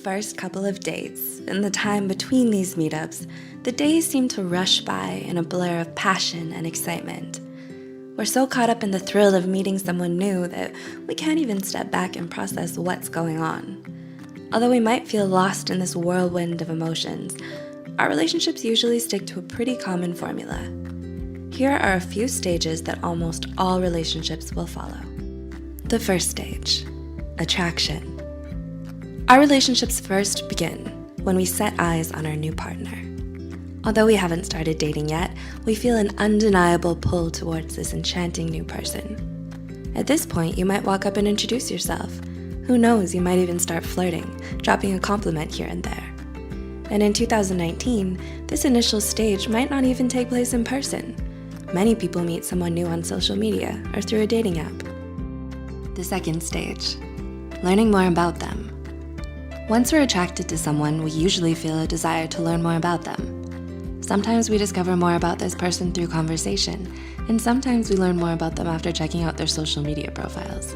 first couple of dates, and the time between these meetups, the days seem to rush by in a blur of passion and excitement. We're so caught up in the thrill of meeting someone new that we can't even step back and process what's going on. Although we might feel lost in this whirlwind of emotions, our relationships usually stick to a pretty common formula. Here are a few stages that almost all relationships will follow. The first stage, attraction. Our relationships first begin when we set eyes on our new partner. Although we haven't started dating yet, we feel an undeniable pull towards this enchanting new person. At this point, you might walk up and introduce yourself. Who knows, you might even start flirting, dropping a compliment here and there. And in 2019, this initial stage might not even take place in person. Many people meet someone new on social media or through a dating app. The second stage, learning more about them. Once we're attracted to someone, we usually feel a desire to learn more about them. Sometimes we discover more about this person through conversation, and sometimes we learn more about them after checking out their social media profiles.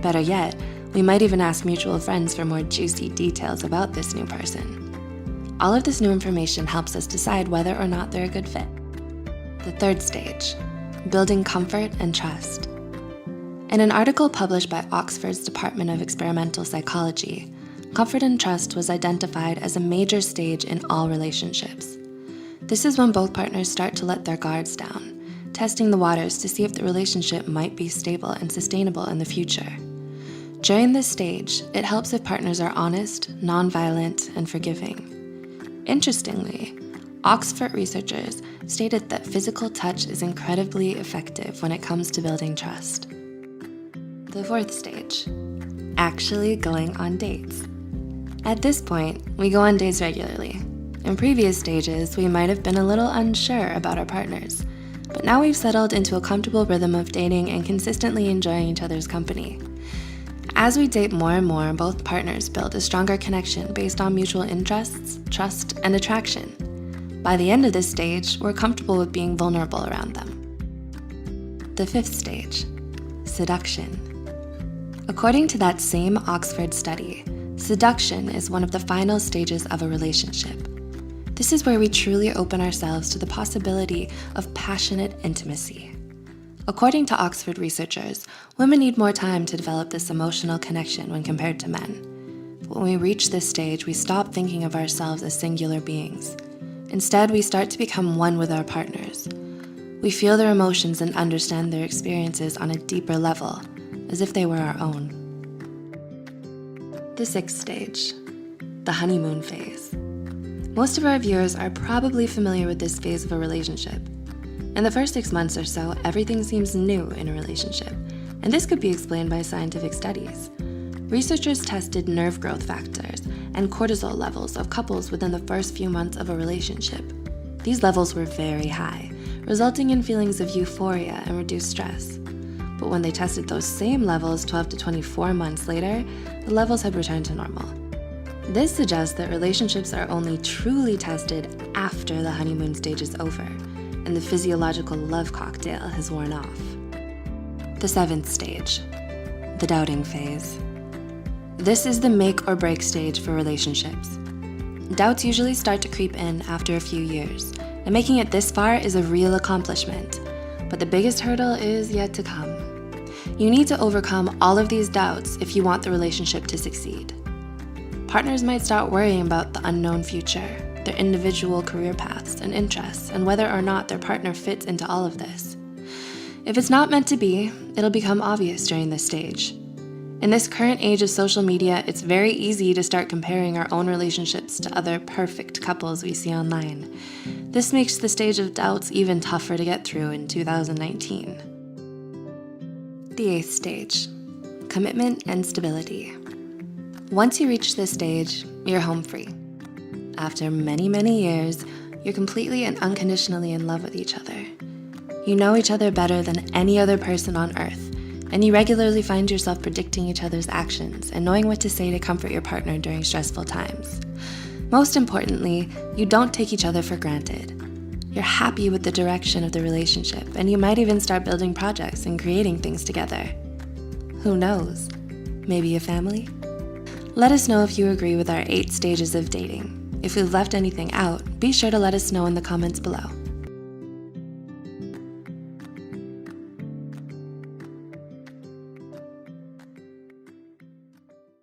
Better yet, we might even ask mutual friends for more juicy details about this new person. All of this new information helps us decide whether or not they're a good fit. The third stage, building comfort and trust. In an article published by Oxford's Department of Experimental Psychology, comfort and trust was identified as a major stage in all relationships. This is when both partners start to let their guards down, testing the waters to see if the relationship might be stable and sustainable in the future. During this stage, it helps if partners are honest, nonviolent, and forgiving. Interestingly, Oxford researchers stated that physical touch is incredibly effective when it comes to building trust. The fourth stage, actually going on dates. At this point, we go on dates regularly. In previous stages, we might have been a little unsure about our partners, but now we've settled into a comfortable rhythm of dating and consistently enjoying each other's company. As we date more and more, both partners build a stronger connection based on mutual interests, trust, and attraction. By the end of this stage, we're comfortable with being vulnerable around them. The fifth stage, seduction. According to that same Oxford study, seduction is one of the final stages of a relationship. This is where we truly open ourselves to the possibility of passionate intimacy. According to Oxford researchers, women need more time to develop this emotional connection when compared to men. When we reach this stage, we stop thinking of ourselves as singular beings. Instead, we start to become one with our partners. We feel their emotions and understand their experiences on a deeper level, as if they were our own. The sixth stage, the honeymoon phase. Most of our viewers are probably familiar with this phase of a relationship. In the first 6 months or so, everything seems new in a relationship, and this could be explained by scientific studies. Researchers tested nerve growth factors and cortisol levels of couples within the first few months of a relationship. These levels were very high, resulting in feelings of euphoria and reduced stress. But when they tested those same levels 12 to 24 months later, the levels had returned to normal. This suggests that relationships are only truly tested after the honeymoon stage is over, and the physiological love cocktail has worn off. The seventh stage, the doubting phase. This is the make or break stage for relationships. Doubts usually start to creep in after a few years, and making it this far is a real accomplishment. But the biggest hurdle is yet to come. You need to overcome all of these doubts if you want the relationship to succeed. Partners might start worrying about the unknown future, their individual career paths and interests, and whether or not their partner fits into all of this. If it's not meant to be, it'll become obvious during this stage. In this current age of social media, it's very easy to start comparing our own relationships to other perfect couples we see online. This makes the stage of doubts even tougher to get through in 2019. The eighth stage, commitment and stability. Once you reach this stage, you're home free. After many, many years, you're completely and unconditionally in love with each other. You know each other better than any other person on earth, and you regularly find yourself predicting each other's actions and knowing what to say to comfort your partner during stressful times. Most importantly, you don't take each other for granted. You're happy with the direction of the relationship, and you might even start building projects and creating things together. Who knows? Maybe a family? Let us know if you agree with our 8 stages of dating. If we've left anything out, be sure to let us know in the comments below.